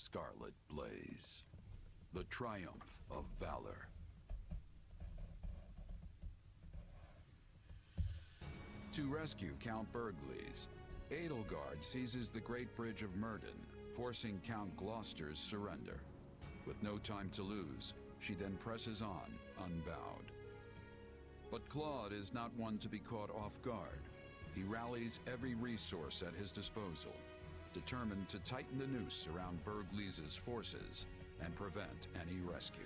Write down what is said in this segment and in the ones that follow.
Scarlet Blaze. The triumph of valor. To rescue Count Bergles, Edelgard seizes the Great Bridge of Myrden, forcing Count Gloucester's surrender. With no time to lose, she then presses on, unbowed. But Claude is not one to be caught off guard. He rallies every resource at his disposal, determined to tighten the noose around Bergles's forces and prevent any rescue.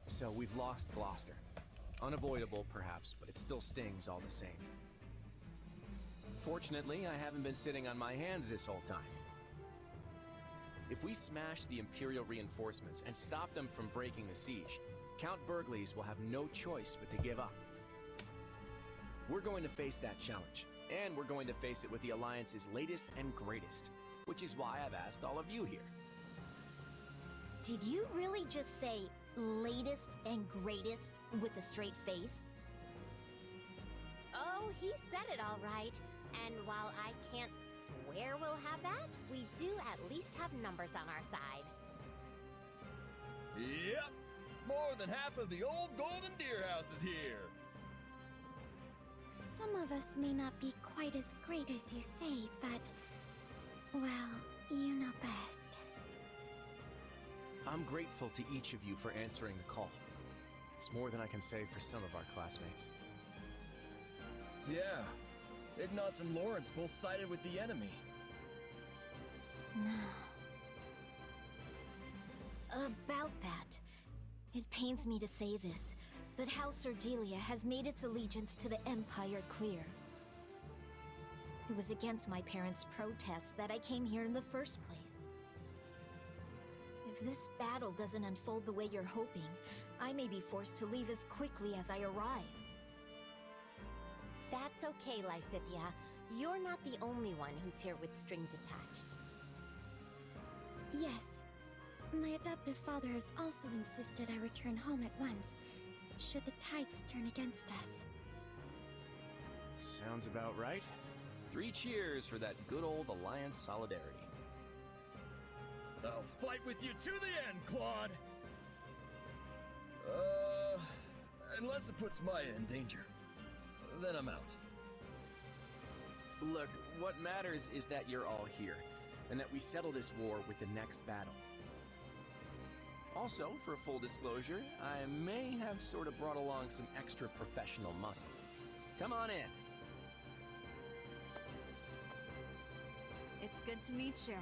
So we've lost Gloucester. Unavoidable, perhaps, but it still stings all the same. Fortunately, I haven't been sitting on my hands this whole time. If we smash the Imperial reinforcements and stop them from breaking the siege, Count Bergles will have no choice but to give up. We're going to face that challenge, and we're going to face it with the Alliance's latest and greatest, which is why I've asked all of you here. Did you really just say latest and greatest with a straight face? Oh, he said it all right. And while I can't swear we'll have that, we do at least have numbers on our side. Yep, more than half of the old Golden Deer House is here. Some of us may not be quite as great as you say, but... well, you know best. I'm grateful to each of you for answering the call. It's more than I can say for some of our classmates. Yeah, Ignatz and Lawrence both sided with the enemy. About that. It pains me to say this, but House Ordelia has made its allegiance to the Empire clear. It was against my parents' protests that I came here in the first place. If this battle doesn't unfold the way you're hoping, I may be forced to leave as quickly as I arrived. That's okay, Lysithea. You're not the only one who's here with strings attached. Yes. My adoptive father has also insisted I return home at once, should the tides turn against us. Sounds about right. 3 cheers for that good old Alliance solidarity. I'll fight with you to the end, Claude! Unless it puts Maya in danger. Then I'm out. Look, what matters is that you're all here, and that we settle this war with the next battle. Also, for full disclosure, I may have sort of brought along some extra professional muscle. Come on in. It's good to meet you.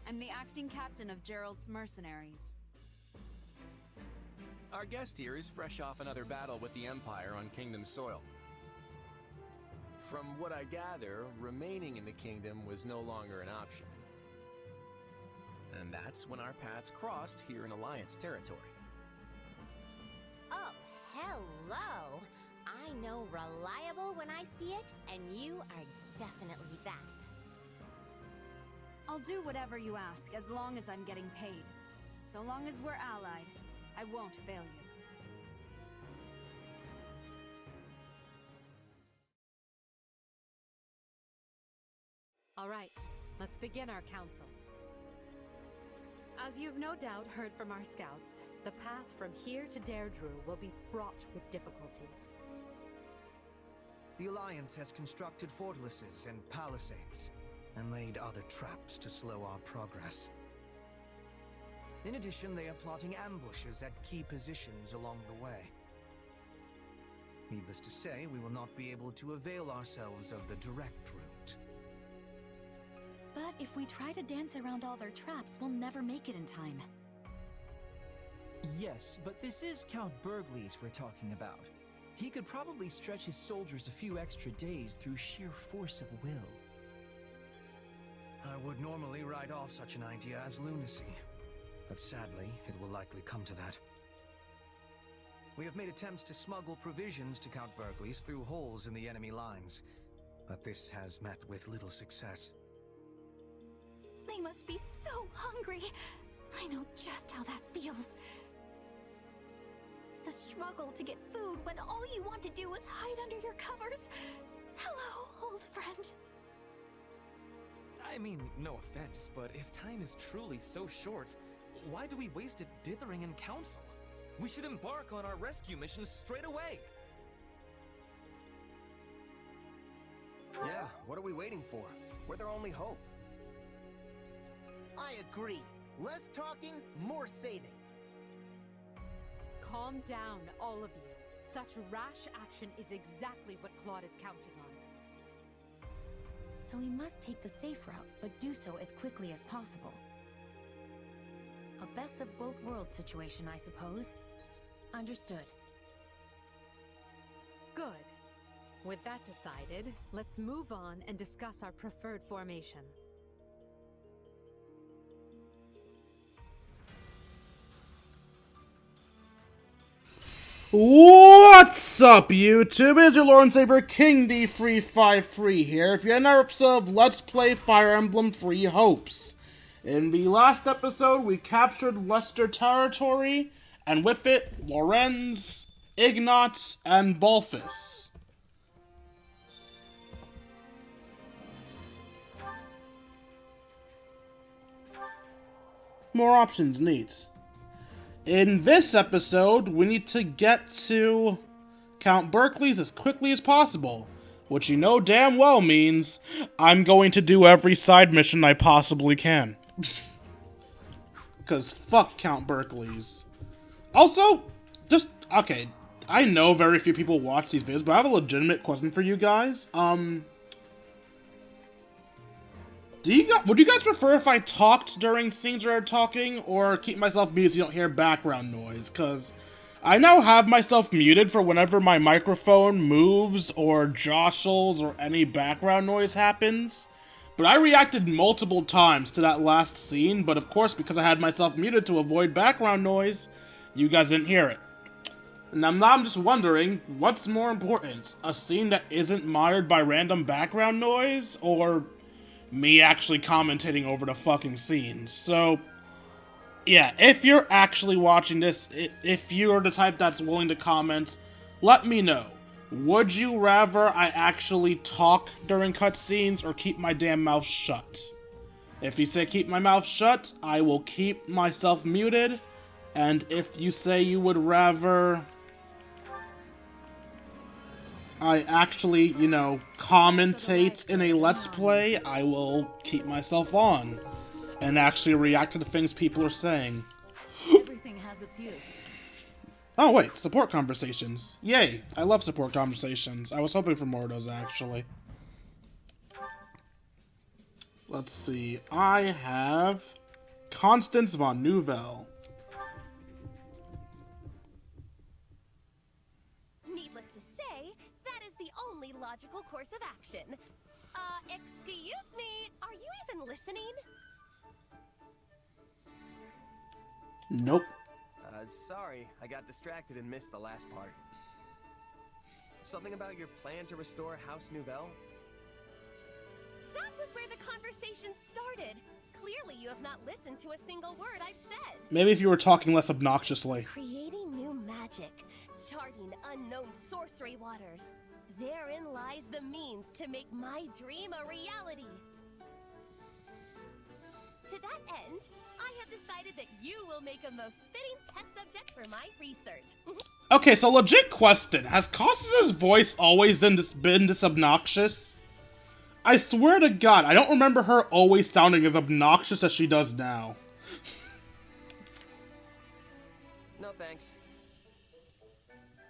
I'm the acting captain of Gerald's mercenaries. Our guest here is fresh off another battle with the Empire on Kingdom soil. From what I gather, remaining in the Kingdom was no longer an option. And that's when our paths crossed here in Alliance territory. Oh, hello! I know reliable when I see it, and you are definitely that. I'll do whatever you ask, as long as I'm getting paid. So long as we're allied, I won't fail you. All right, let's begin our council. As you've no doubt heard from our scouts, the path from here to Deirdre will be fraught with difficulties. The Alliance has constructed fortresses and palisades, and laid other traps to slow our progress. In addition, they are plotting ambushes at key positions along the way. Needless to say, we will not be able to avail ourselves of the direct route. But if we try to dance around all their traps, we'll never make it in time. Yes, but this is Count Bergles we're talking about. He could probably stretch his soldiers a few extra days through sheer force of will. I would normally write off such an idea as lunacy, but sadly, it will likely come to that. We have made attempts to smuggle provisions to Count Bergles through holes in the enemy lines, but this has met with little success. They must be so hungry. I know just how that feels. The struggle to get food when all you want to do is hide under your covers. Hello, old friend. I mean, no offense, but if time is truly so short, why do we waste it dithering in council? We should embark on our rescue mission straight away! Yeah, what are we waiting for? We're their only hope. I agree. Less talking, more saving. Calm down, all of you. Such rash action is exactly what Claude is counting on. So we must take the safe route, but do so as quickly as possible. A best of both worlds situation, I suppose. Understood. Good. With that decided, let's move on and discuss our preferred formation. What's up, YouTube? It's your Lord and Savior, King D353 here. If you're in our episode of Let's Play Fire Emblem Three Hopes. In the last episode, we captured Leicester territory, and with it, Lorenz, Ignatz, and Balfus. More options, neat. In this episode, we need to get to Count Berkeley's as quickly as possible, which you know damn well means I'm going to do every side mission I possibly can. Because fuck Count Berkeley's. Also, okay, I know very few people watch these videos, but I have a legitimate question for you guys. Would you guys prefer if I talked during scenes where I'm talking, or keep myself muted so you don't hear background noise? Because I now have myself muted for whenever my microphone moves or jostles or any background noise happens. But I reacted multiple times to that last scene, but of course, because I had myself muted to avoid background noise, you guys didn't hear it. And now I'm just wondering, what's more important? A scene that isn't mired by random background noise, or me actually commentating over the fucking scenes? So, yeah, if you're actually watching this, if you're the type that's willing to comment, let me know. Would you rather I actually talk during cutscenes or keep my damn mouth shut? If you say keep my mouth shut, I will keep myself muted. And if you say you would rather I actually, commentate in a Let's Play, I will keep myself on and actually react to the things people are saying. Everything has its use. Oh wait, support conversations. Yay, I love support conversations. I was hoping for more of those, actually. Let's see, I have Constance von Nouvelle. Needless to say, that is the only logical course of action. Excuse me, are you even listening? Nope. Sorry, I got distracted and missed the last part. Something about your plan to restore House Nouvelle? That was where the conversation started. Clearly you have not listened to a single word I've said. Maybe if you were talking less obnoxiously. Creating new magic, charting unknown sorcery waters. Therein lies the means to make my dream a reality. To that end, I have decided that you will make a most fitting test subject for my research. Okay, so legit question. Has Constance's voice always been this obnoxious? I swear to God, I don't remember her always sounding as obnoxious as she does now. No thanks.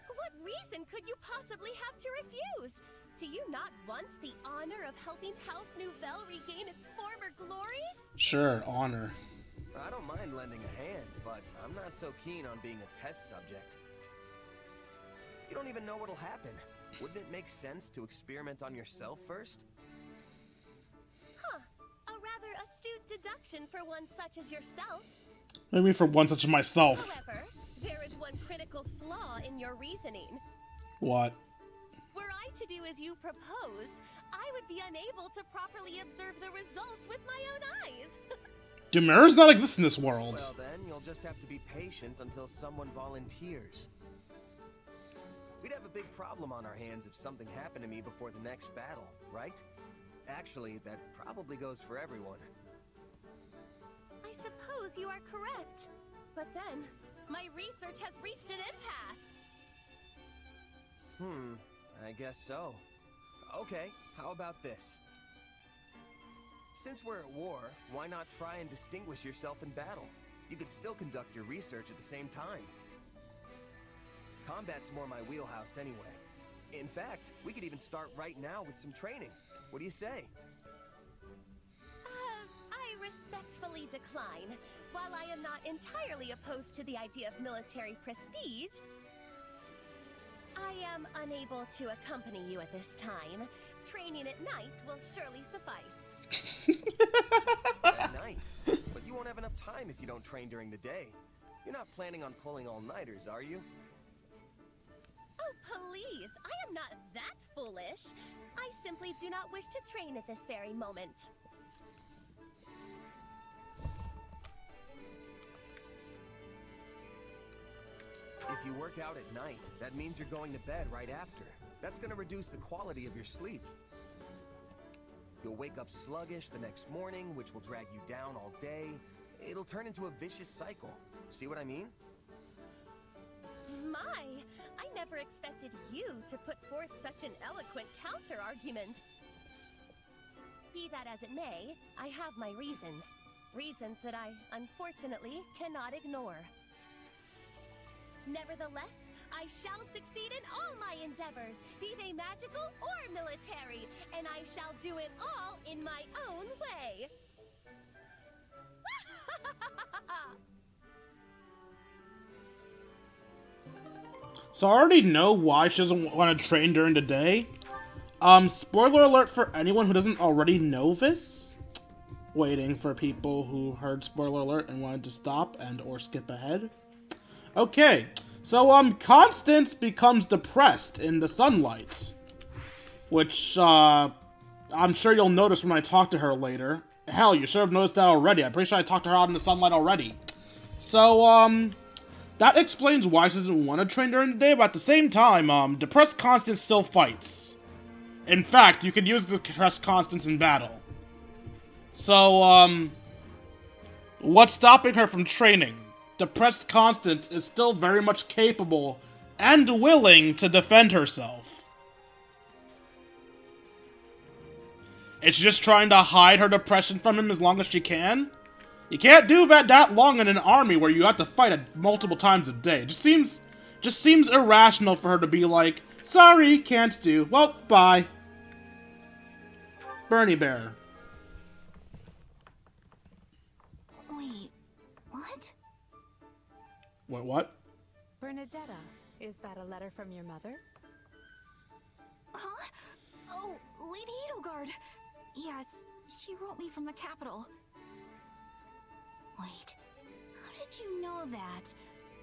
What reason could you possibly have to refuse? Do you not want the honor of helping House Nouvelle regain its former glory? Sure, honor. I don't mind lending a hand, but I'm not so keen on being a test subject. You don't even know what'll happen. Wouldn't it make sense to experiment on yourself first? Huh. A rather astute deduction for one such as yourself. Maybe for one such as myself. However, there is one critical flaw in your reasoning. What? Were I to do as you propose, I would be unable to properly observe the results with my own eyes. Do mirrors not exist in this world? Well then, you'll just have to be patient until someone volunteers. we'd have a big problem on our hands if something happened to me before the next battle, right? Actually, that probably goes for everyone. I suppose you are correct. But then, my research has reached an impasse. I guess so. Okay, how about this? Since we're at war, why not try and distinguish yourself in battle? You could still conduct your research at the same time. Combat's more my wheelhouse anyway. In fact, we could even start right now with some training. What do you say? I respectfully decline. While I am not entirely opposed to the idea of military prestige, I am unable to accompany you at this time. Training at night will surely suffice. At night? But you won't have enough time if you don't train during the day. You're not planning on pulling all-nighters, are you? Oh, please! I am not that foolish. I simply do not wish to train at this very moment. If you work out at night, that means you're going to bed right after. That's going to reduce the quality of your sleep. You'll wake up sluggish the next morning, which will drag you down all day. It'll turn into a vicious cycle. See what I mean? My, I never expected you to put forth such an eloquent counter-argument. Be that as it may, I have my reasons. Reasons that I, unfortunately, cannot ignore. Nevertheless, I shall succeed in all my endeavors, be they magical or military, and I shall do it all in my own way. So I already know why she doesn't want to train during the day. Spoiler alert for anyone who doesn't already know this. Waiting for people who heard spoiler alert and wanted to stop and or skip ahead. Okay, so Constance becomes depressed in the sunlight, which I'm sure you'll notice when I talk to her later. Hell, you should have noticed that already. I'm pretty sure I talked to her out in the sunlight already. So that explains why she doesn't want to train during the day, but at the same time, depressed Constance still fights. In fact, you can use the depressed Constance in battle. So what's stopping her from training? Depressed Constance is still very much capable and willing to defend herself. It's just trying to hide her depression from him as long as she can. You can't do that long in an army where you have to fight it multiple times a day. It just seems irrational for her to be like, sorry, can't do. Well, bye. Bernie Bear. Wait, what? What? Bernedetta, is that a letter from your mother? Huh? Oh, Lady Edelgard. Yes, she wrote me from the capital. Wait, how did you know that?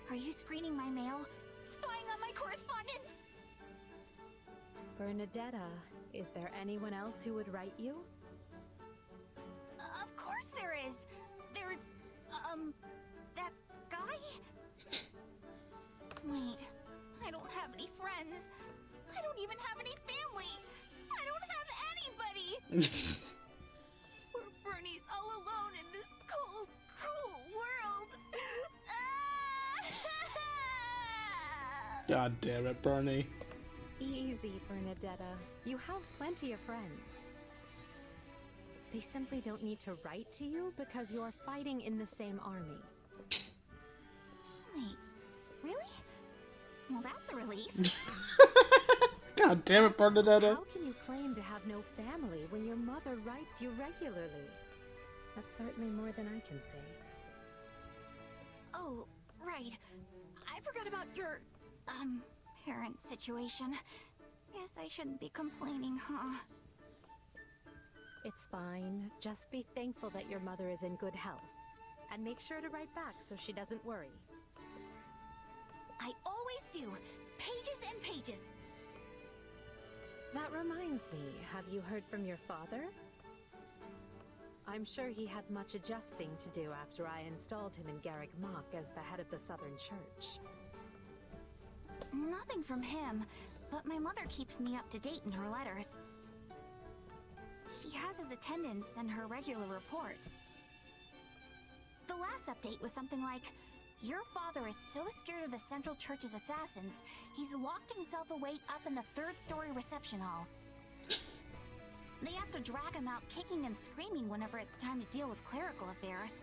Are you screening my mail? Spying on my correspondence? Bernedetta, is there anyone else who would write you? Of course there is. There's, that guy? Wait, I don't have any friends. I don't even have any family. I don't have anybody. Poor Bernie's all alone in this cold, cruel world. God damn it, Bernie. Easy, Bernedetta. You have plenty of friends. They simply don't need to write to you because you're fighting in the same army. Wait, really? Well, that's a relief. God damn it, Bernedetta. How can you claim to have no family when your mother writes you regularly? That's certainly more than I can say. Oh, right. I forgot about your, parent situation. Guess I shouldn't be complaining, huh? It's fine. Just be thankful that your mother is in good health. And make sure to write back so she doesn't worry. I always do. Pages and pages. That reminds me, have you heard from your father? I'm sure he had much adjusting to do after I installed him in Garrick Mach as the head of the Southern Church. Nothing from him, but my mother keeps me up to date in her letters. She has his attendance and her regular reports. The last update was something like, "Your father is so scared of the Central Church's assassins, he's locked himself away up in the third-story reception hall. They have to drag him out kicking and screaming whenever it's time to deal with clerical affairs."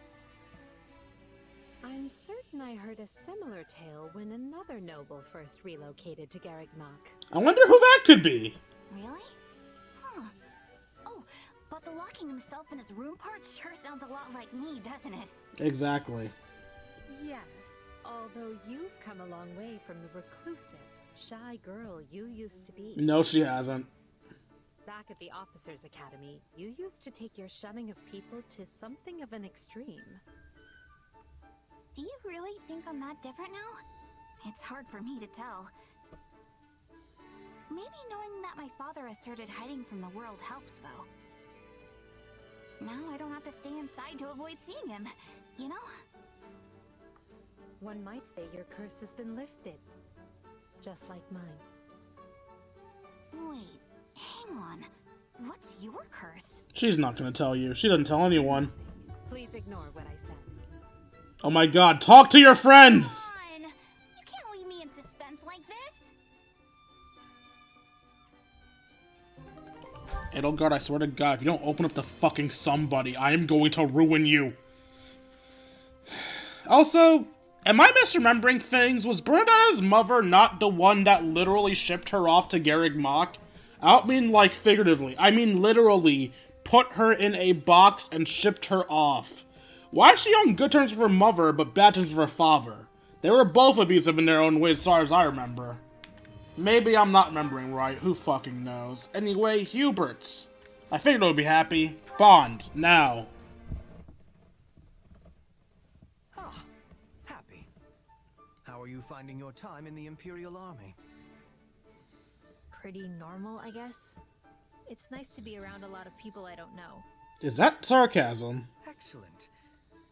I'm certain I heard a similar tale when another noble first relocated to Garrigmach. I wonder who that could be. Really? Huh. Oh, but the locking himself in his room part sure sounds a lot like me, doesn't it? Exactly. Yes, although you've come a long way from the reclusive, shy girl you used to be. No, she hasn't. Back at the Officers' Academy, you used to take your shunning of people to something of an extreme. Do you really think I'm that different now? It's hard for me to tell. Maybe knowing that my father has started hiding from the world helps, though. Now I don't have to stay inside to avoid seeing him, you know? One might say your curse has been lifted, just like mine. Wait, hang on. What's your curse? She's not gonna tell you. She doesn't tell anyone. Please ignore what I said. Oh my god, talk to your friends! Come on! You can't leave me in suspense like this! Edelgard, I swear to God, if you don't open up to fucking somebody, I am going to ruin you. Also, am I misremembering things? Was Bernedetta's mother not the one that literally shipped her off to Garrigmach? I don't mean like figuratively. I mean literally put her in a box and shipped her off. Why is she on good terms with her mother, but bad terms with her father? They were both abusive in their own ways, as far as I remember. Maybe I'm not remembering right. Who fucking knows? Anyway, Hubert. I figured it would be Hapi. Bond, now. Ah, Hapi. How are you finding your time in the Imperial Army? Pretty normal, I guess. It's nice to be around a lot of people I don't know. Is that sarcasm? Excellent.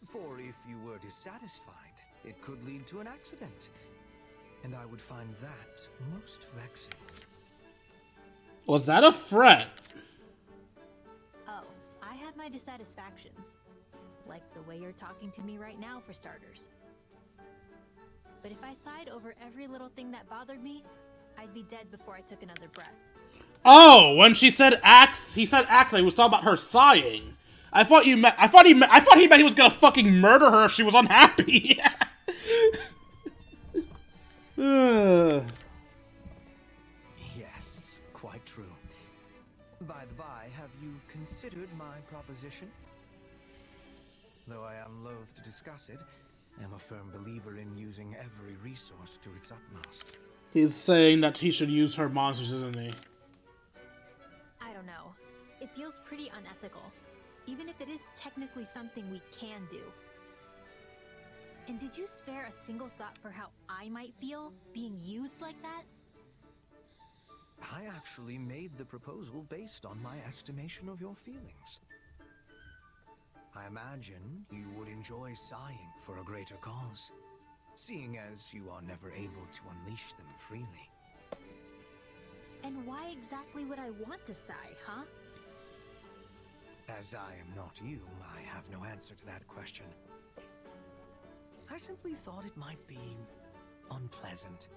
For if you were dissatisfied, it could lead to an accident. And I would find that most vexing. Was that a threat? Oh, I have my dissatisfactions. Like the way you're talking to me right now, for starters. But if I sighed over every little thing that bothered me, I'd be dead before I took another breath. Oh, when she said axe, he said axe, he was talking about her sighing. I thought he meant he was gonna fucking murder her if she was unhappy. Yes, quite true. By the by, have you considered my proposition? Though I am loath to discuss it, I am a firm believer in using every resource to its utmost. He's saying that he should use her monsters, isn't he? I don't know. It feels pretty unethical. Even if it is technically something we can do. And did you spare a single thought for how I might feel being used like that? I actually made the proposal based on my estimation of your feelings. I imagine you would enjoy sighing for a greater cause, seeing as you are never able to unleash them freely. And why exactly would I want to sigh, huh? As I am not you, I have no answer to that question. I simply thought it might be unpleasant.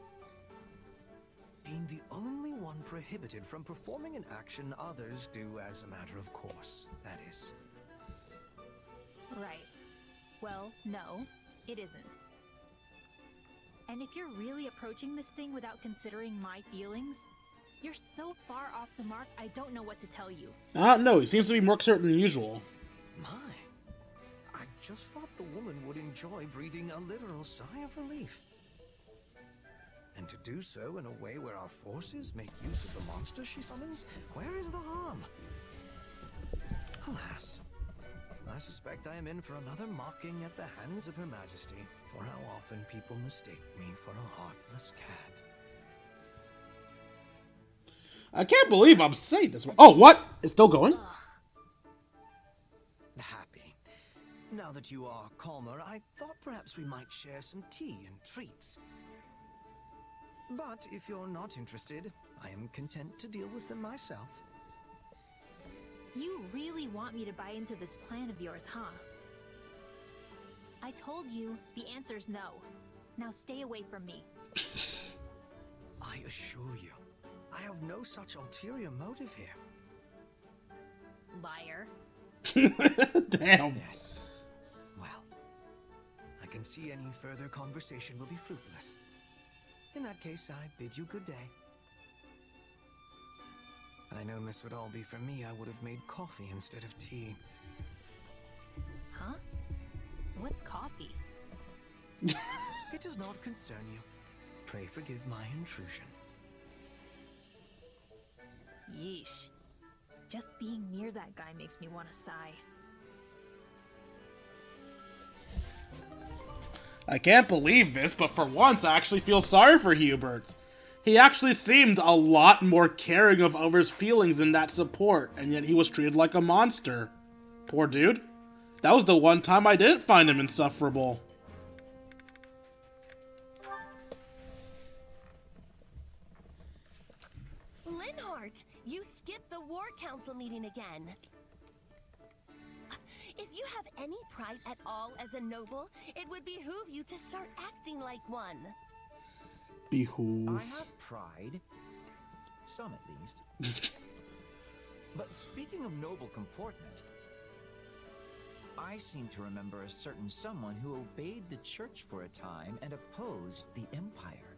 Being the only one prohibited from performing an action others do as a matter of course, that is. Right. Well, no, it isn't. And if you're really approaching this thing without considering my feelings, you're so far off the mark, I don't know what to tell you. No, he seems to be more certain than usual. My, I just thought the woman would enjoy breathing a literal sigh of relief. And to do so in a way where our forces make use of the monster she summons, where is the harm? Alas, I suspect I am in for another mocking at the hands of Her Majesty for how often people mistake me for a heartless cad. I can't believe I'm saying this. Oh, what? It's still going? Happy. Now that you are calmer, I thought perhaps we might share some tea and treats. But if you're not interested, I am content to deal with them myself. You really want me to buy into this plan of yours, huh? I told you, the answer's no. Now stay away from me. I assure you, I have no such ulterior motive here. Liar. Damn. Yes. Well, I can see any further conversation will be fruitless. In that case, I bid you good day. Had I known this would all be for me, I would have made coffee instead of tea. Huh? What's coffee? It does not concern you. Pray forgive my intrusion. Yeesh. Just being near that guy makes me want to sigh. I can't believe this, but for once I actually feel sorry for Hubert. He actually seemed a lot more caring of others' feelings in that support, and yet he was treated like a monster. Poor dude. That was the one time I didn't find him insufferable. Lindhardt, you skipped the War Council meeting again. If you have any pride at all as a noble, it would behoove you to start acting like one. Behoove. I have pride. Some, at least. But speaking of noble comportment, I seem to remember a certain someone who obeyed the church for a time and opposed the Empire.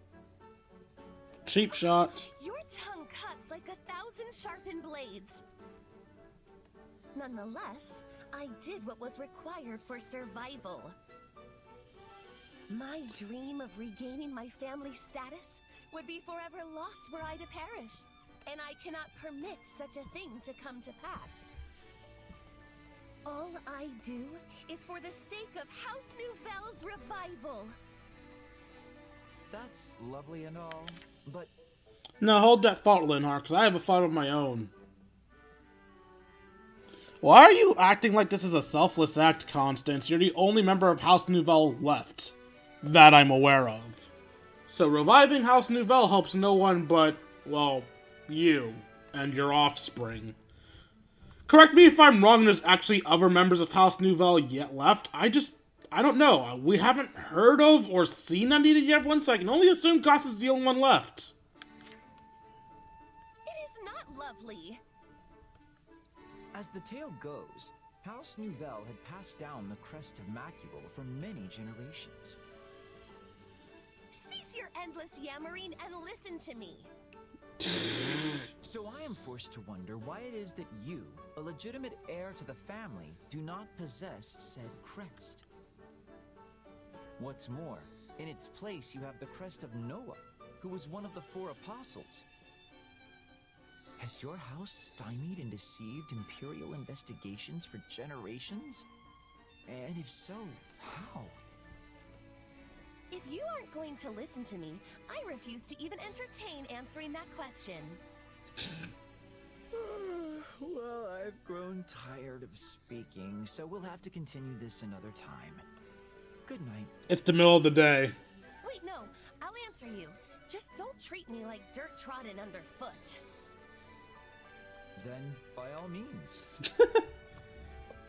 Cheap shot. Your tongue cuts like 1,000 sharpened blades. Nonetheless, I did what was required for survival. My dream of regaining my family status would be forever lost were I to perish, and I cannot permit such a thing to come to pass. All I do is for the sake of House Nouvelle's revival. That's lovely and all, but... No, hold that thought, Lindhardt, because I have a thought of my own. Why are you acting like this is a selfless act, Constance? You're the only member of House Nouvelle left. That I'm aware of. So reviving House Nouvelle helps no one but, well, you and your offspring. Correct me if I'm wrong, there's actually other members of House Nouvelle yet left. I don't know. We haven't heard of or seen any of the other ones, so I can only assume Constance is the only one left. It is not lovely. As the tale goes, House Nouvelle had passed down the crest of Macule for many generations. Cease your endless yammering and listen to me. So I am forced to wonder why it is that you, a legitimate heir to the family, do not possess said crest. What's more, in its place you have the crest of Noah, who was one of the 4 apostles. Has your house stymied and deceived Imperial investigations for generations? And if so, how? If you aren't going to listen to me, I refuse to even entertain answering that question. Well, I've grown tired of speaking, so we'll have to continue this another time. Good night. It's the middle of the day. Wait, no, I'll answer you. Just don't treat me like dirt trodden underfoot. Then, by all means.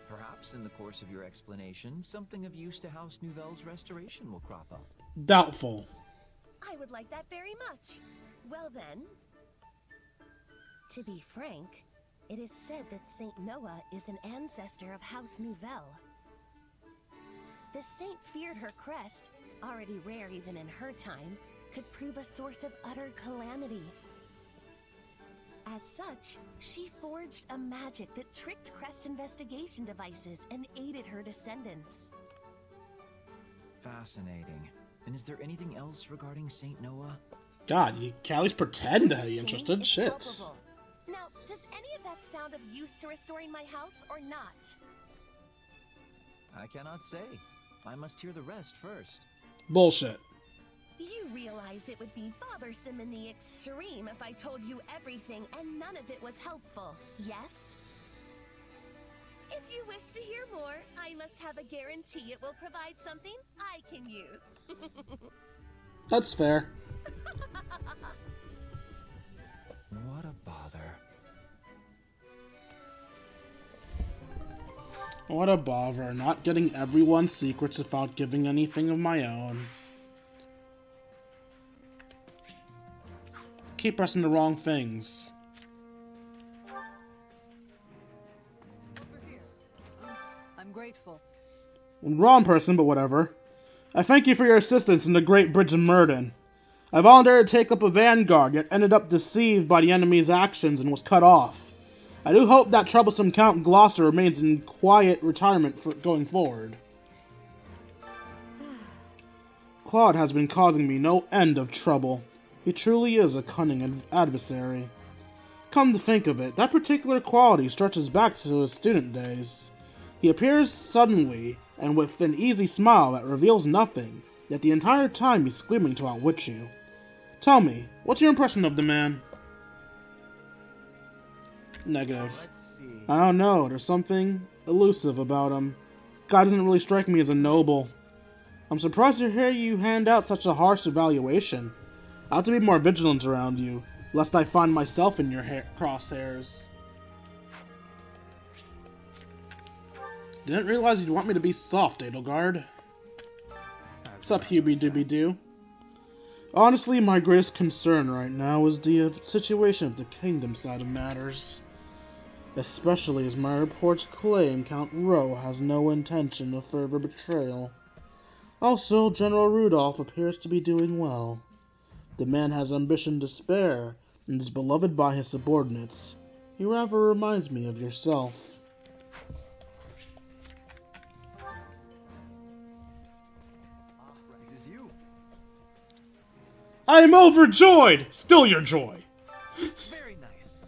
Perhaps in the course of your explanation, something of use to House Nouvelle's restoration will crop up. Doubtful. I would like that very much. Well then, to be frank, it is said that Saint Noah is an ancestor of House Nouvelle. The saint feared her crest, already rare even in her time, could prove a source of utter calamity. As such, she forged a magic that tricked crest investigation devices and aided her descendants. Fascinating. And is there anything else regarding Saint Noah? God, you can't at least pretend to be interested. Shit. Palpable. Now, does any of that sound of use to restoring my house or not? I cannot say. I must hear the rest first. Bullshit. You realize it would be bothersome in the extreme if I told you everything and none of it was helpful, yes? If you wish to hear more, I must have a guarantee it will provide something I can use. That's fair. What a bother. What a bother, not getting everyone's secrets without giving anything of my own. Keep pressing the wrong things. I'm grateful. Wrong person, but whatever. I thank you for your assistance in the Great Bridge of Murden. I volunteered to take up a vanguard, yet ended up deceived by the enemy's actions and was cut off. I do hope that troublesome Count Gloucester remains in quiet retirement going forward. Claude has been causing me no end of trouble. He truly is a cunning adversary. Come to think of it, that particular quality stretches back to his student days. He appears suddenly, and with an easy smile that reveals nothing, yet the entire time he's screaming to outwit you. Tell me, what's your impression of the man? Negative. Let's see. I don't know, there's something elusive about him. Guy doesn't really strike me as a noble. I'm surprised to hear you hand out such a harsh evaluation. I have to be more vigilant around you, lest I find myself in your crosshairs. Didn't realize you'd want me to be soft, Edelgard. Sup, Hubie-Dooby-Doo? Honestly, my greatest concern right now is the situation of the kingdom side of matters. Especially as my reports claim Count Rowe has no intention of further betrayal. Also, General Rudolph appears to be doing well. The man has ambition to spare, and is beloved by his subordinates. He rather reminds me of yourself. It is you. I am overjoyed! Still your joy! Very nice.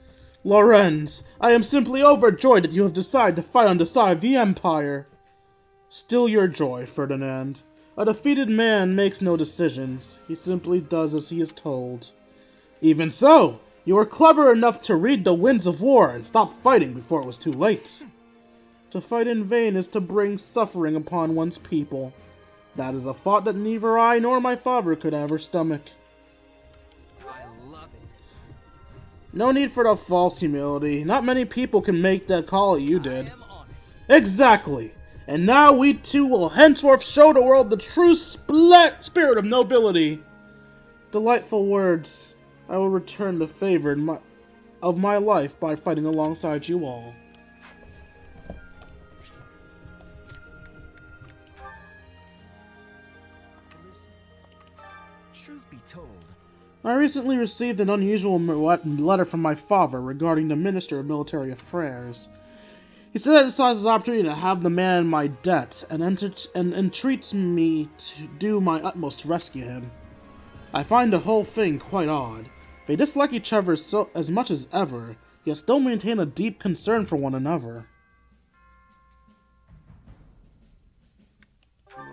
Lorenz, I am simply overjoyed that you have decided to fight on the side of the Empire. Still your joy, Ferdinand. A defeated man makes no decisions. He simply does as he is told. Even so, you were clever enough to read the winds of war and stop fighting before it was too late. To fight in vain is to bring suffering upon one's people. That is a thought that neither I nor my father could ever stomach. I love it. No need for the false humility. Not many people can make that call you did. Exactly. And now we two will henceforth show the world the true spirit of nobility. Delightful words. I will return the favor of my life by fighting alongside you all. Listen, truth be told, I recently received an unusual letter from my father regarding the Minister of Military Affairs. He said that it saw his opportunity to have the man in my debt, and entreats me to do my utmost to rescue him. I find the whole thing quite odd. They dislike each other as much as ever, yet still maintain a deep concern for one another.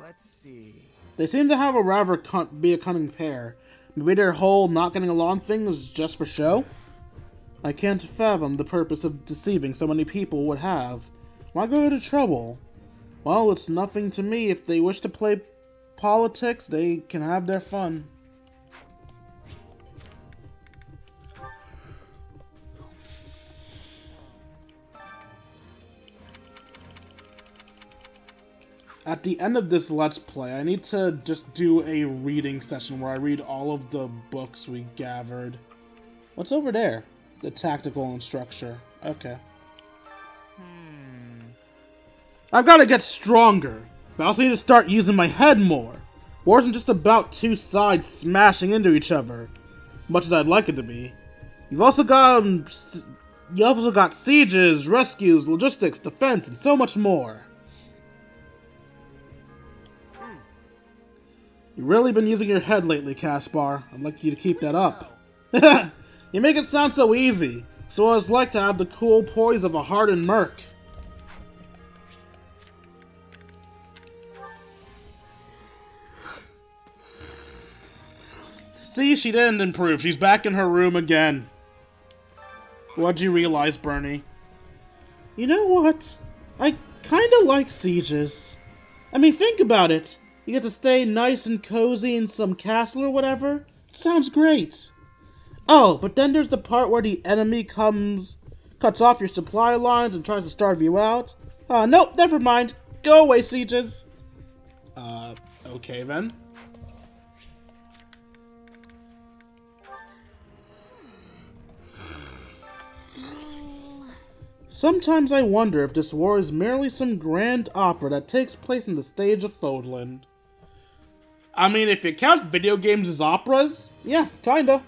Let's see. They seem to have a rather be a cunning pair. Maybe their whole not getting along thing is just for show? I can't fathom the purpose of deceiving so many people would have. Why go to trouble? Well, it's nothing to me. If they wish to play politics, they can have their fun. At the end of this Let's Play, I need to just do a reading session where I read all of the books we gathered. What's over there? The tactical and structure. Okay. I've got to get stronger, but I also need to start using my head more. War isn't just about two sides smashing into each other, much as I'd like it to be. You've also got sieges, rescues, logistics, defense, and so much more. You've really been using your head lately, Caspar. I'd like you to keep that up. You make it sound so easy, so I was like to have the cool poise of a hardened merc. See, she didn't improve. She's back in her room again. What'd you realize, Bernie? You know what? I kinda like sieges. I mean, think about it. You get to stay nice and cozy in some castle or whatever, Sounds great. Oh, but then there's the part where the enemy cuts off your supply lines and tries to starve you out. Nope, never mind. Go away, sieges. Okay then. Sometimes I wonder if this war is merely some grand opera that takes place on the stage of Fodland. I mean, if you count video games as operas, yeah, kinda.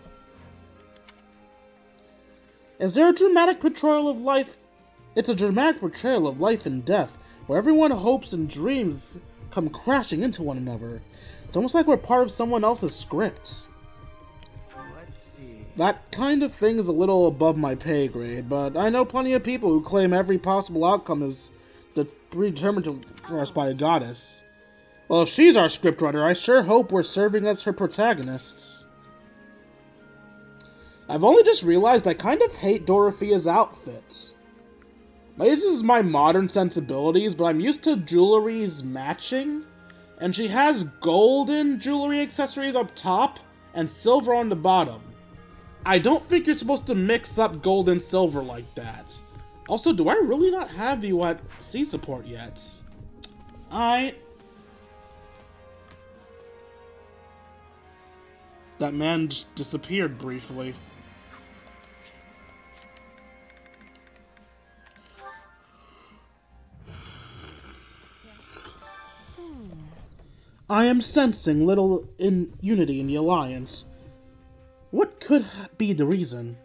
Is there a dramatic portrayal of life? It's a dramatic portrayal of life and death, where everyone hopes and dreams come crashing into one another. It's almost like we're part of someone else's script. Let's see. That kind of thing is a little above my pay grade, but I know plenty of people who claim every possible outcome is predetermined for us by a goddess. Well, if she's our scriptwriter, I sure hope we're serving as her protagonists. I've only just realized I kind of hate Dorothea's outfits. Maybe this is my modern sensibilities, but I'm used to jewelry's matching. And she has golden jewelry accessories up top and silver on the bottom. I don't think you're supposed to mix up gold and silver like that. Also, do I really not have you at C support yet? That man just disappeared briefly. I am sensing little unity in the Alliance. What could be the reason?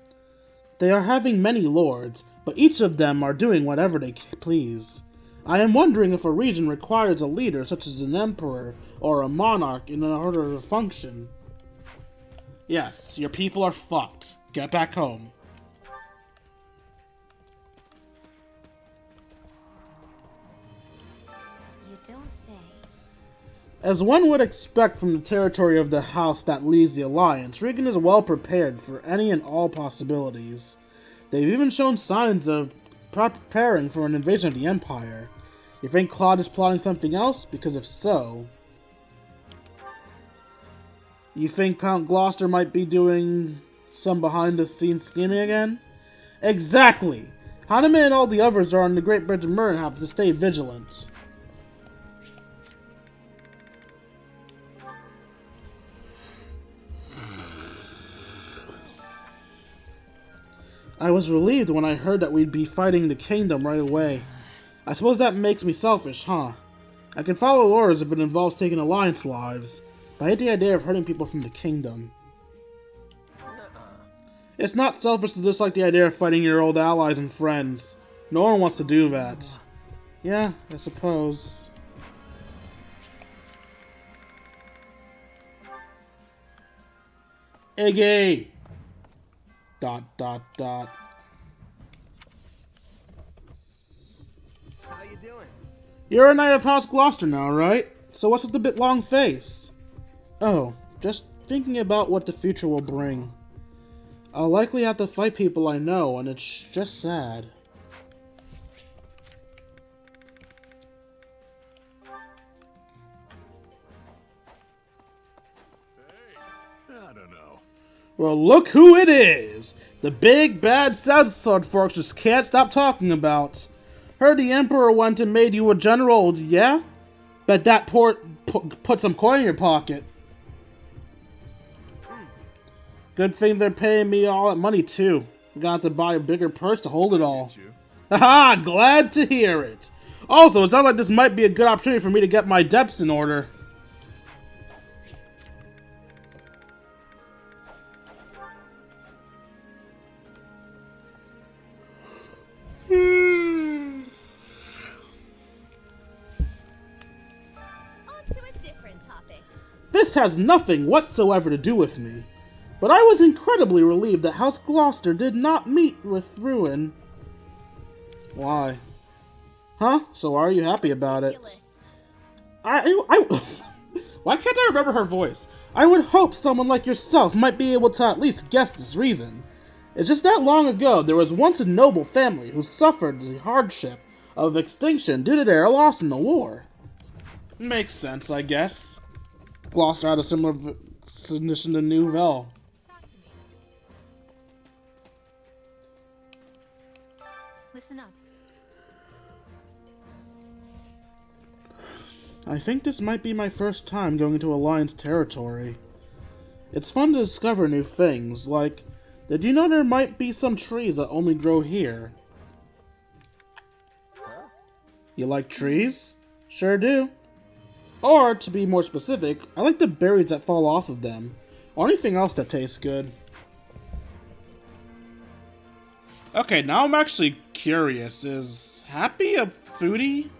They are having many lords, but each of them are doing whatever they please. I am wondering if a region requires a leader such as an emperor or a monarch in order to function. Yes, your people are fucked. Get back home. You don't say. As one would expect from the territory of the house that leads the Alliance, Reigan is well prepared for any and all possibilities. They've even shown signs of preparing for an invasion of the Empire. You think Claude is plotting something else? Because if so... You think Count Gloucester might be doing some behind-the-scenes scheming again? Exactly! Hanneman and all the others are on the Great Bridge of Myrn have to stay vigilant. I was relieved when I heard that we'd be fighting the kingdom right away. I suppose that makes me selfish, huh? I can follow orders if it involves taking Alliance lives, but I hate the idea of hurting people from the kingdom. It's not selfish to dislike the idea of fighting your old allies and friends. No one wants to do that. Yeah, I suppose. Iggy! ... How you doing? You're a knight of House Gloucester now, right? So what's with the bit long face? Oh, just thinking about what the future will bring. I'll likely have to fight people I know, and it's just sad. I don't know. Well, look who it is! The big, bad Southsword folks just can't stop talking about. Heard the Emperor went and made you a general, yeah? Bet that put some coin in your pocket. Good thing they're paying me all that money, too. Got to buy a bigger purse to hold it all. Haha, glad to hear it. Also, it sounds like this might be a good opportunity for me to get my debts in order. This has nothing whatsoever to do with me, but I was incredibly relieved that House Gloucester did not meet with ruin. Why? Huh? So are you happy about it? Why can't I remember her voice? I would hope someone like yourself might be able to at least guess this reason. It's just that long ago, there was once a noble family who suffered the hardship of extinction due to their loss in the war. Makes sense, I guess. Gloucester had a Submission to Nouvelle. Listen up. I think this might be my first time going into Alliance territory. It's fun to discover new things, like, did you know there might be some trees that only grow here? You like trees? Sure do. Or, to be more specific, I like the berries that fall off of them, or anything else that tastes good. Okay, now I'm actually curious. Is Hapi a foodie?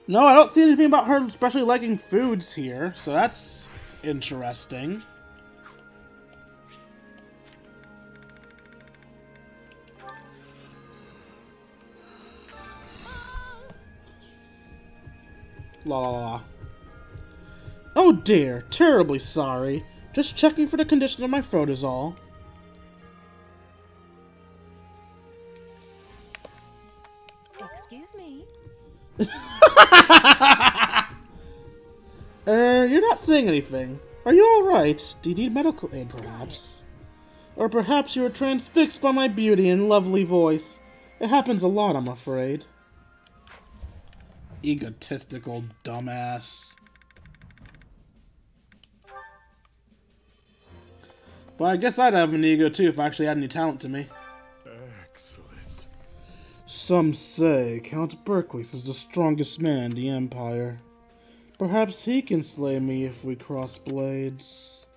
No, I don't see anything about her especially liking foods here, so that's interesting. La la la. Oh dear, terribly sorry. Just checking for the condition of my throat is all. Excuse me. You're not saying anything. Are you alright? Do you need medical aid, perhaps? Or perhaps you were transfixed by my beauty and lovely voice. It happens a lot, I'm afraid. Egotistical dumbass. But I guess I'd have an ego too if I actually had any talent to me. Excellent. Some say Count Berkeley is the strongest man in the Empire. Perhaps he can slay me if we cross blades.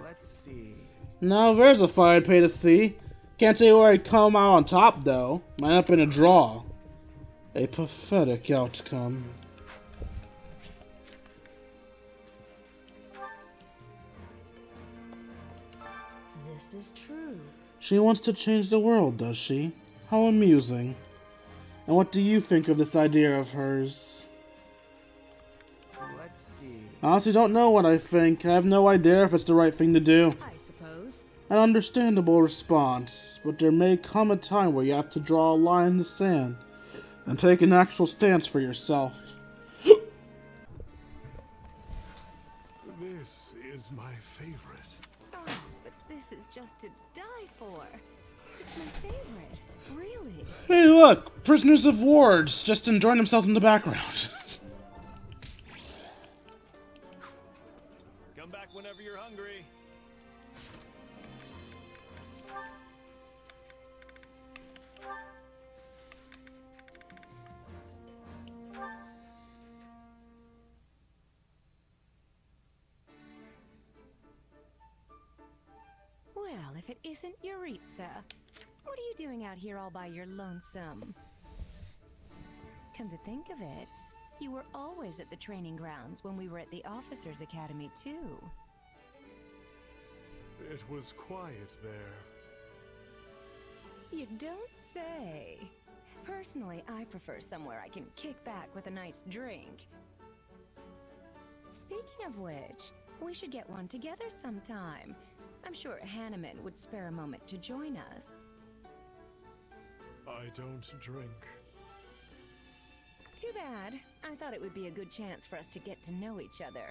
Let's see. Now there's a fight I'd pay to see. Can't tell you where I'd come out on top though. Might up in a draw. A pathetic outcome. This is true. She wants to change the world, does she? How amusing. And what do you think of this idea of hers? Let's see. I honestly don't know what I think. I have no idea if it's the right thing to do. I suppose. An understandable response, but there may come a time where you have to draw a line in the sand and take an actual stance for yourself. This is my favorite. Oh, but this is just to die for. It's my favorite. Really? Hey look! Prisoners of Wards just enjoying themselves in the background. Come back whenever you're hungry. Well, if it isn't Jeritza. What are you doing out here all by your lonesome? Come to think of it, you were always at the training grounds when we were at the Officers' Academy, too. It was quiet there. You don't say. Personally, I prefer somewhere I can kick back with a nice drink. Speaking of which, we should get one together sometime. I'm sure Hanneman would spare a moment to join us. I don't drink. Too bad. I thought it would be a good chance for us to get to know each other.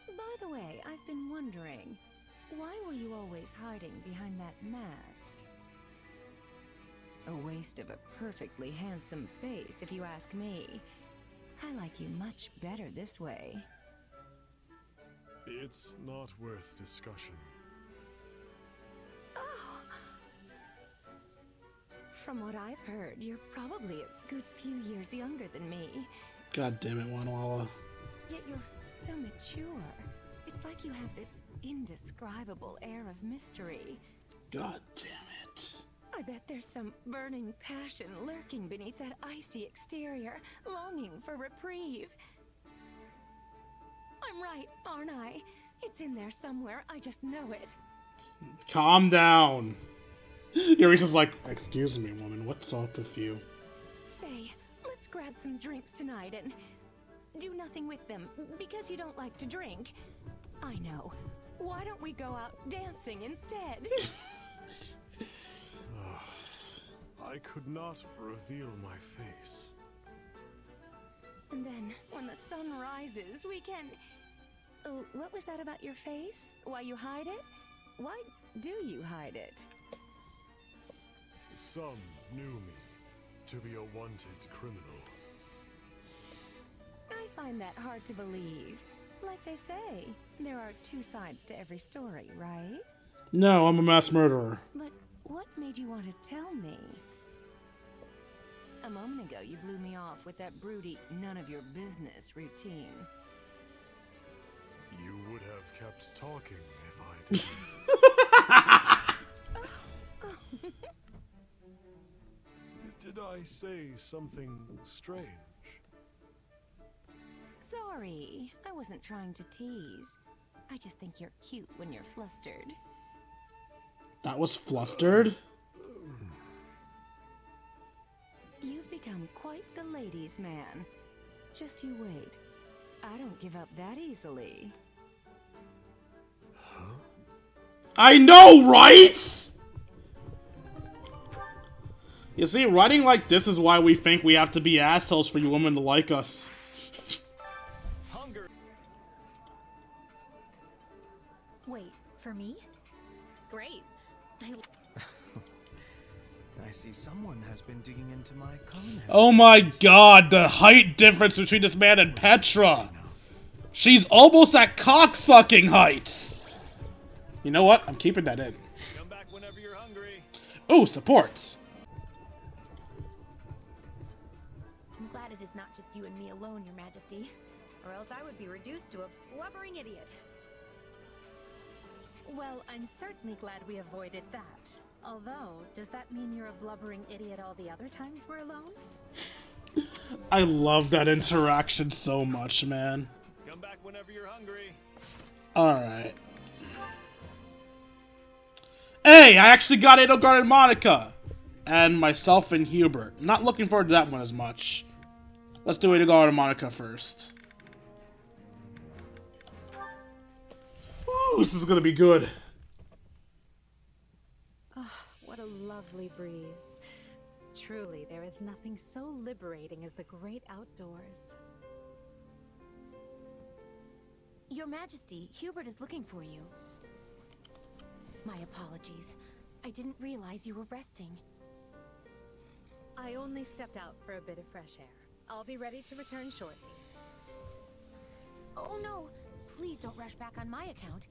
By the way, I've been wondering, why were you always hiding behind that mask? A waste of a perfectly handsome face, if you ask me. I like you much better this way. It's not worth discussion. From what I've heard, you're probably a good few years younger than me. God damn it, Manuela. Yet you're so mature. It's like you have this indescribable air of mystery. God damn it. I bet there's some burning passion lurking beneath that icy exterior, longing for reprieve. I'm right, aren't I? It's in there somewhere, I just know it. Calm down. Jeritza's like, excuse me, woman, what's up with you? Say, let's grab some drinks tonight and do nothing with them, because you don't like to drink. I know. Why don't we go out dancing instead? I could not reveal my face. And then, when the sun rises, we can... Oh, what was that about your face? Why you hide it? Why do you hide it? Some knew me to be a wanted criminal. I find that hard to believe. Like they say, there are two sides to every story, right? No, I'm a mass murderer. But what made you want to tell me? A moment ago, you blew me off with that broody, none-of-your-business routine. You would have kept talking if I didn't. Did I say something strange? Sorry, I wasn't trying to tease. I just think you're cute when you're flustered. That was flustered? You've become quite the ladies' man. Just you wait. I don't give up that easily. Huh? I know, right? You see, writing like this is why we think we have to be assholes for you women to like us. Wait, for me? Great. I see someone has been digging into my common. Oh my god, the height difference between this man and Petra. She's almost at cocksucking height. You know what? I'm keeping that in. Come back whenever you're hungry. Ooh, support. I'm glad it is not just you and me alone, Your Majesty. Or else I would be reduced to a blubbering idiot. Well, I'm certainly glad we avoided that. Although, does that mean you're a blubbering idiot all the other times we're alone? I love that interaction so much, man. Come back whenever you're hungry. Alright. Hey, I actually got Edelgard and Monica. And myself and Hubert. Not looking forward to that one as much. Let's do Edelgard and Monica first. Woo, this is gonna be good. What a lovely breeze. Truly, there is nothing so liberating as the great outdoors. Your Majesty, Hubert is looking for you. My apologies. I didn't realize you were resting. I only stepped out for a bit of fresh air. I'll be ready to return shortly. Oh no! Please don't rush back on my account.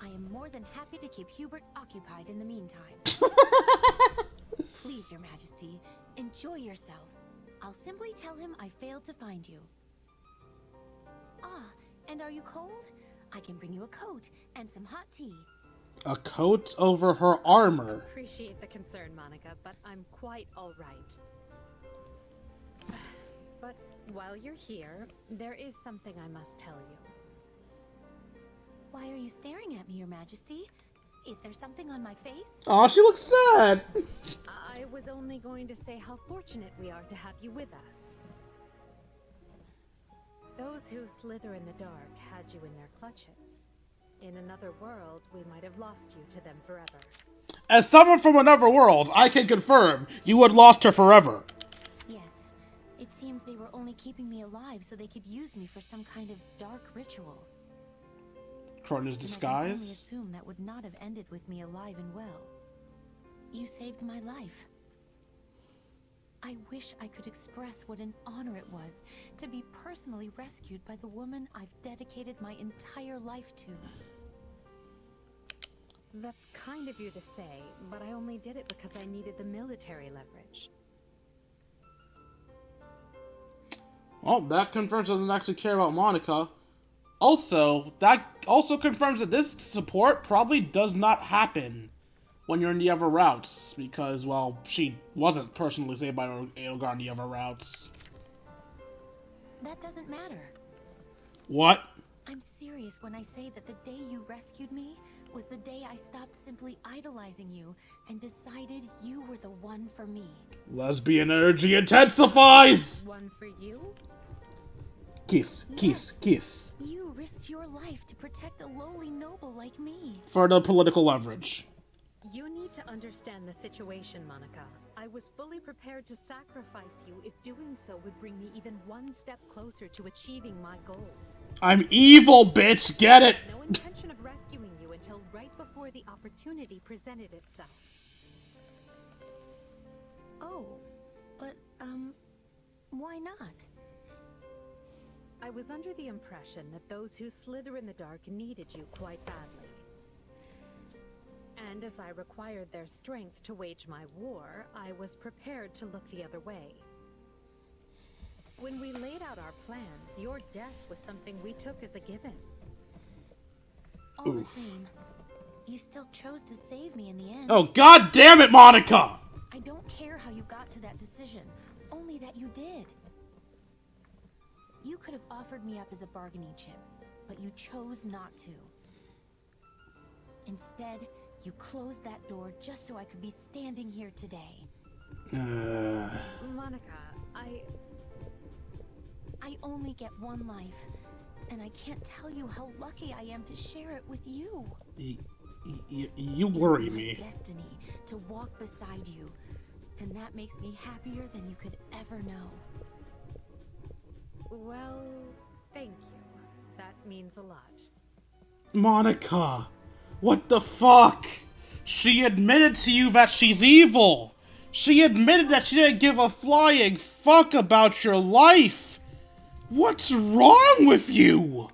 I am more than happy to keep Hubert occupied in the meantime. Please, Your Majesty, enjoy yourself. I'll simply tell him I failed to find you. Ah, and are you cold? I can bring you a coat and some hot tea. A coat over her armor. Appreciate the concern, Monica, but I'm quite all right. But while you're here, there is something I must tell you. Why are you staring at me, Your Majesty? Is there something on my face? Aw, she looks sad. I was only going to say how fortunate we are to have you with us. Those who slither in the dark had you in their clutches. In another world, we might have lost you to them forever. As someone from another world, I can confirm you had lost her forever. Yes. It seemed they were only keeping me alive so they could use me for some kind of dark ritual. Troy's disguise? I can only assume that would not have ended with me alive and well. You saved my life. I wish I could express what an honor it was to be personally rescued by the woman I've dedicated my entire life to. That's kind of you to say, but I only did it because I needed the military leverage. Well, that confirms doesn't actually care about Monica. Also, that also confirms that this support probably does not happen when you're in the other routes, because, well, she wasn't personally saved by Edelgard in the other routes. That doesn't matter. What? I'm serious when I say that the day you rescued me was the day I stopped simply idolizing you and decided you were the one for me. Lesbian energy intensifies! One for you? Kiss, kiss, kiss. You risked your life to protect a lowly noble like me. For the political leverage. You need to understand the situation, Monica. I was fully prepared to sacrifice you if doing so would bring me even one step closer to achieving my goals. I'm evil, bitch! Get it! No intention of rescuing you until right before the opportunity presented itself. Oh, but, why not? I was under the impression that those who slither in the dark needed you quite badly. And as I required their strength to wage my war, I was prepared to look the other way. When we laid out our plans, your death was something we took as a given. All the same, you still chose to save me in the end. Oh, god damn it, Monica! I don't care how you got to that decision, only that you did. You could have offered me up as a bargaining chip, but you chose not to. Instead, you closed that door just so I could be standing here today. Monica, I only get one life, and I can't tell you how lucky I am to share it with you. You worry me. It's my destiny to walk beside you, and that makes me happier than you could ever know. well, thank you. That means a lot. Monica, what the fuck? She admitted to you that she's evil. She admitted that she didn't give a flying fuck about your life. What's wrong with you?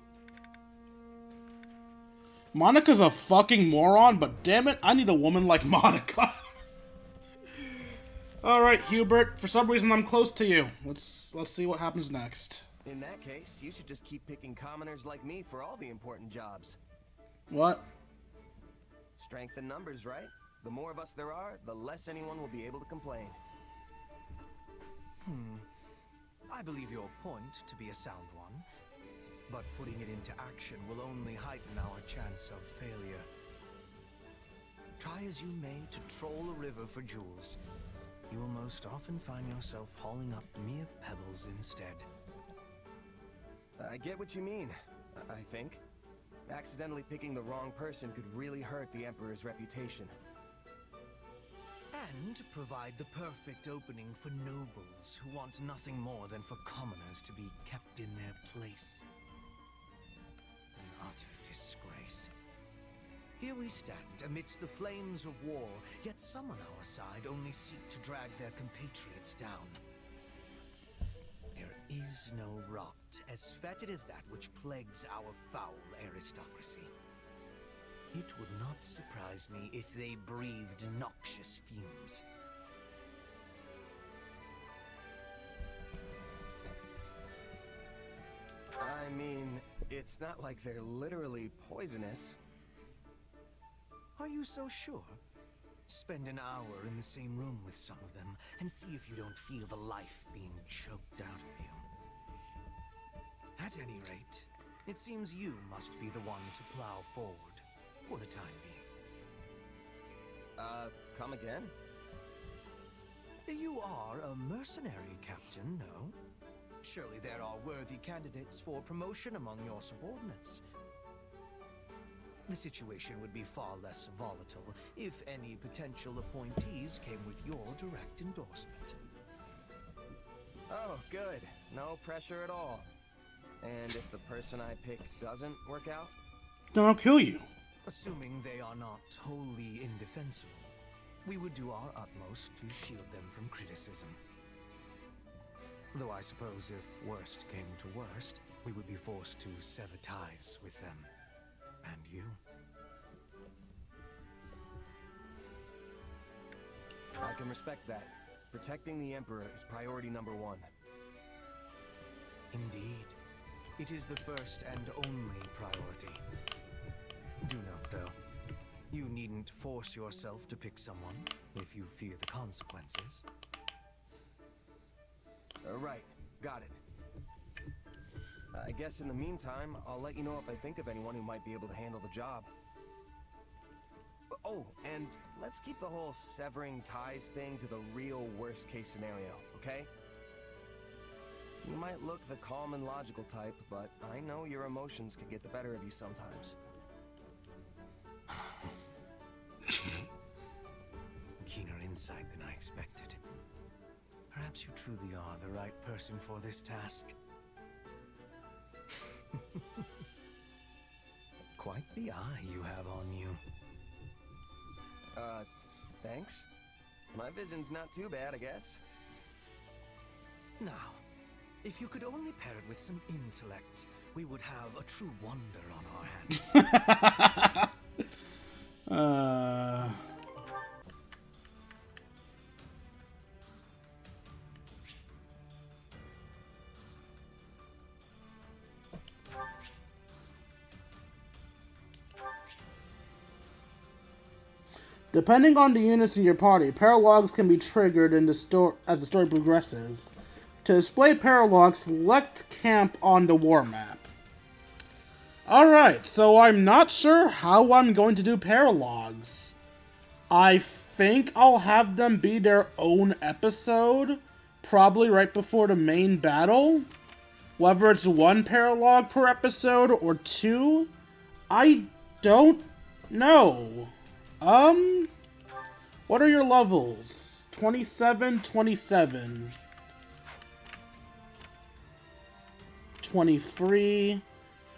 Monica's a fucking moron, but damn it, I need a woman like Monica. Alright, Hubert, for some reason I'm close to you. Let's see what happens next. In that case, you should just keep picking commoners like me for all the important jobs. What? Strength in numbers, right? The more of us there are, the less anyone will be able to complain. I believe your point to be a sound one, but putting it into action will only heighten our chance of failure. Try as you may to troll a river for jewels, you will most often find yourself hauling up mere pebbles instead. I get what you mean, I think. Accidentally picking the wrong person could really hurt the Emperor's reputation. And provide the perfect opening for nobles who want nothing more than for commoners to be kept in their place. An utter disgrace. Here we stand amidst the flames of war, yet some on our side only seek to drag their compatriots down. There is no rot as fetid as that which plagues our foul aristocracy. It would not surprise me if they breathed noxious fumes. I mean, it's not like they're literally poisonous. Are you so sure? Spend an hour in the same room with some of them, and see if you don't feel the life being choked out of you. At any rate, it seems you must be the one to plow forward, for the time being. Come again? You are a mercenary, Captain, no? Surely there are worthy candidates for promotion among your subordinates. The situation would be far less volatile if any potential appointees came with your direct endorsement. Oh, good. No pressure at all. And if the person I pick doesn't work out? Then I'll kill you. Assuming they are not wholly indefensible, we would do our utmost to shield them from criticism. Though I suppose if worst came to worst, we would be forced to sever ties with them. And you. I can respect that. Protecting the Emperor is priority number one. Indeed. It is the first and only priority. Do note, though, you needn't force yourself to pick someone if you fear the consequences. Right. Got it. I guess in the meantime, I'll let you know if I think of anyone who might be able to handle the job. Oh, and let's keep the whole severing ties thing to the real worst-case scenario, okay? You might look the calm and logical type, but I know your emotions can get the better of you sometimes. Keener insight than I expected. Perhaps you truly are the right person for this task. Quite the eye you have on you. Thanks. My vision's not too bad, I guess. Now, if you could only pair it with some intellect, we would have a true wonder on our hands. Depending on the units in your party, paralogs can be triggered in the as the story progresses. To display paralogs, select camp on the war map. Alright, so I'm not sure how I'm going to do paralogs. I think I'll have them be their own episode, probably right before the main battle. Whether it's 1 paralog per episode or 2, I don't know. What are your levels? 27, 27. 23.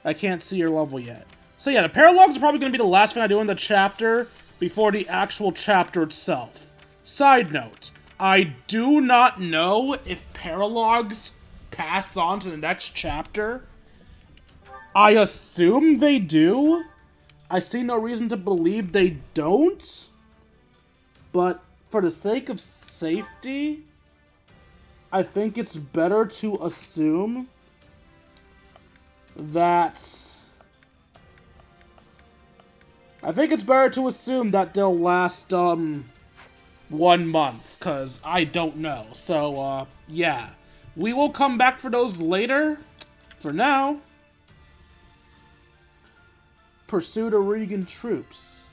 I can't see your level yet. So yeah, the paralogs are probably going to be the last thing I do in the chapter before the actual chapter itself. Side note, I do not know if paralogs pass on to the next chapter. I assume they do. I see no reason to believe they don't. But for the sake of safety, I think it's better to assume that... they'll last, 1 month, because I don't know. So, yeah. We will come back for those later. For now... Persue the Reigan troops.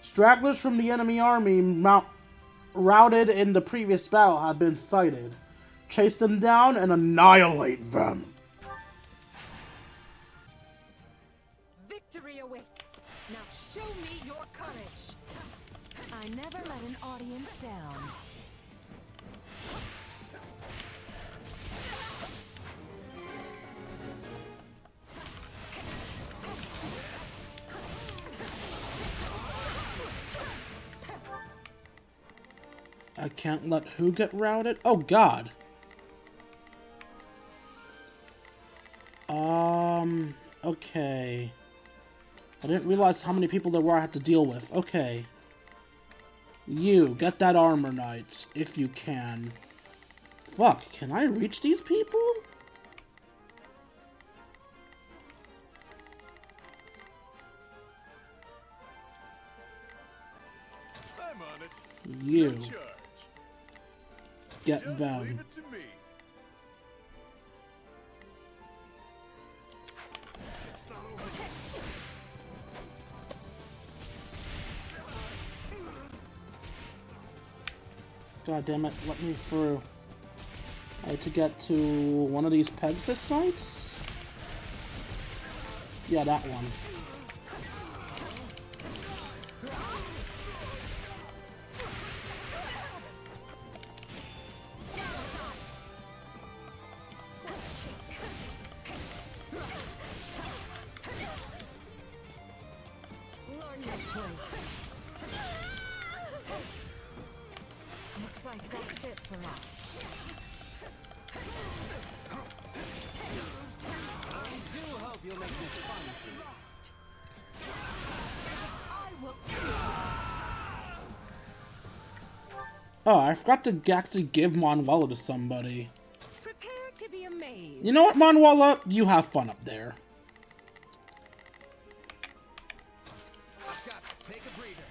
Stragglers from the enemy army routed in the previous battle have been sighted. Chase them down and annihilate them. Victory awaits. Now show me your courage. I never let an audience down. I can't let who get routed? Oh, God. Okay. I didn't realize how many people there were I had to deal with. Okay. You, get that armor knight, if you can. Fuck, can I reach these people? I'm on it. You. No charge. Get Just them. leave it to me. God damn it, let me through. I have to get to one of these Pegasus Knights? Yeah, that one. Looks like that's it for us. I do hope you'll make this fun for you. Oh, I forgot to actually give Manuela to somebody. Prepare to be amazed. You know what, Manuela? You have fun up there. Take a breather.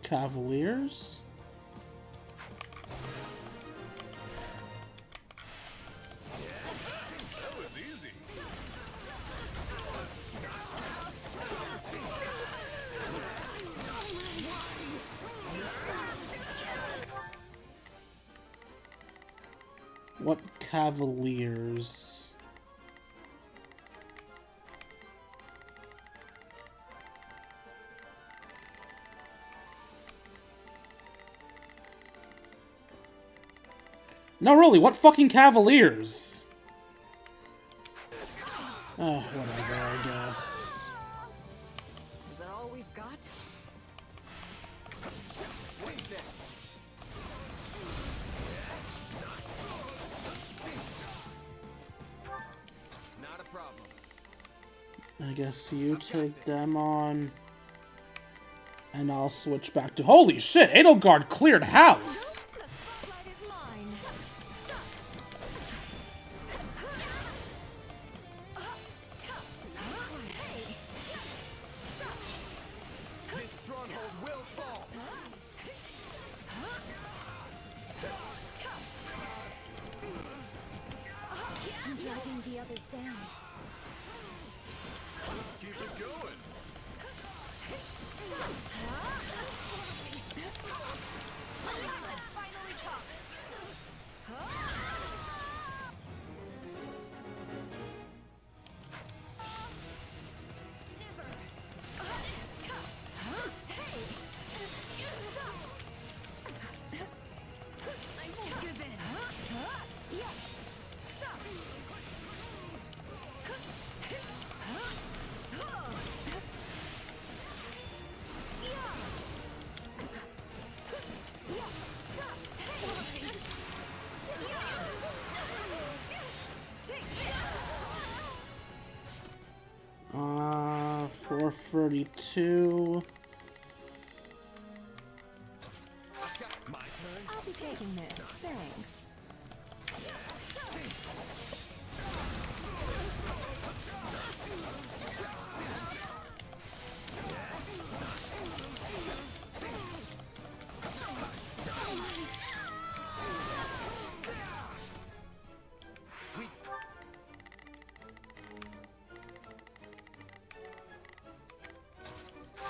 Cavaliers? That was easy. What Cavaliers? No, really, what fucking Cavaliers? Oh, whatever, I guess. Is that all we've got? What's next? Not a problem. I guess you take them on. And I'll switch back to... Holy shit! Edelgard cleared house! This stronghold will fall. I'm dragging the others down. Let's keep it going. Let's finally talk. Uh, 432. I'll be taking this, thanks.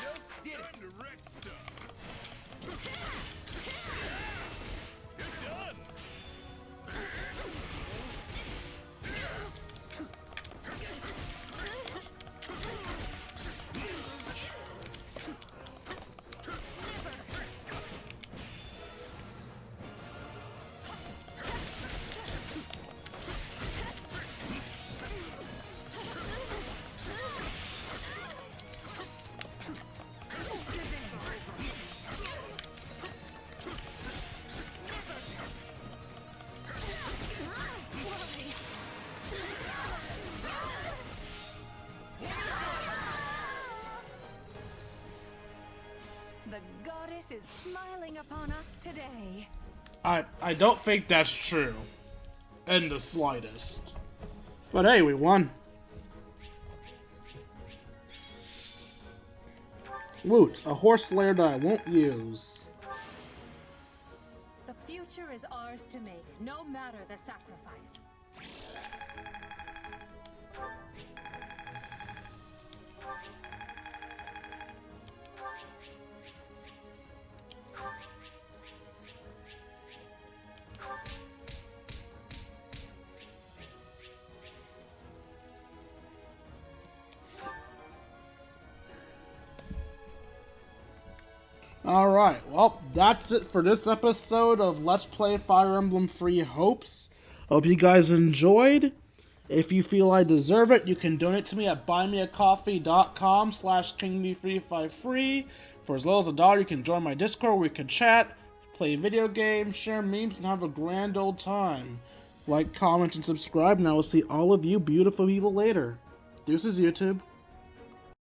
Just did it. To wreck stuff. You're done. The goddess is smiling upon us today. I don't think that's true. In the slightest. But hey, we won. Woot, a horse lair that I won't use. The future is ours to make, no matter the sacrifice. Alright, well, that's it for this episode of Let's Play Fire Emblem Free Hopes. Hope you guys enjoyed. If you feel I deserve it, you can donate to me at buymeacoffee.com/KingD353. For as low as $1, you can join my Discord where we can chat, play video games, share memes, and have a grand old time. Like, comment, and subscribe, and I will see all of you beautiful people later. Deuces, YouTube.